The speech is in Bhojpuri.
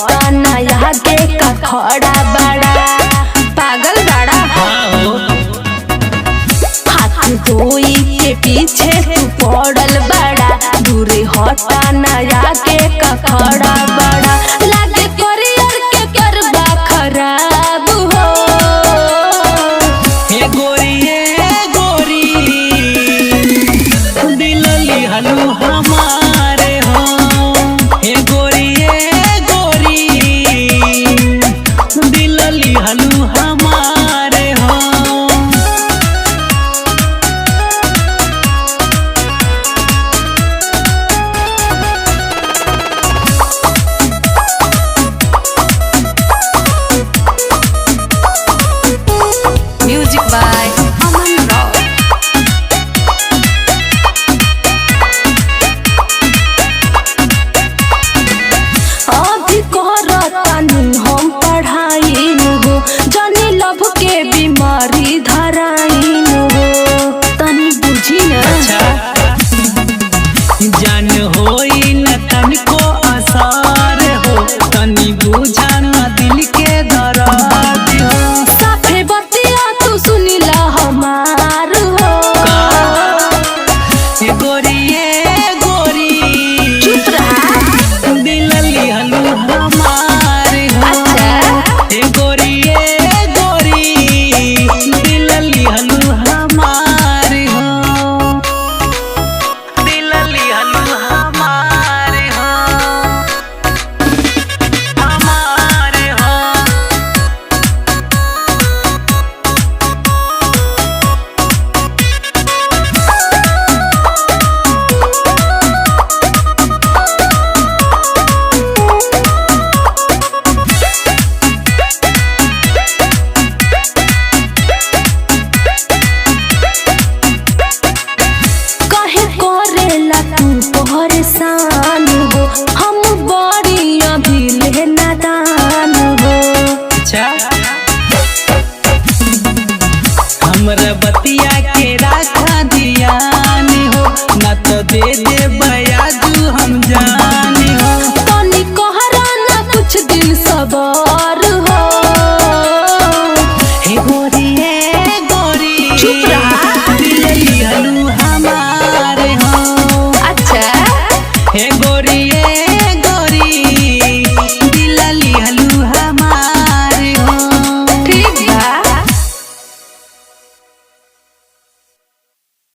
हटा नया के का खड़ा बड़ा पागल बड़ा हाथ धोई के पीछे तू पड़ल बड़ा दूरे हटा नया के का खड़ा बड़ा लागे करियर के करबा खराब हो हे गोरी दिल लिहलू हमारे हो हे गोरी दिल लिहलू हमारे हो म्यूजिक बाय अमन राव। अभी करतानी हम पढ़ाई हो जानी लभ के बीमारी धराई हो तनी बुझी न जान होई न तनिको आसार हो तनी बुझा न दिल के दर्द हो साफे बतिया तू सुनिला हमार हो हे गोरी चुप रहा दिल लिहलू हमारे हो हे गोरी दिल लिहलू हमारे हो दिल लिहलू हमारे हो हमारे हो कहे करेला तू परेशान हो हम बड़ी अभी ले नादान हो अच्छा हमरा बतिया के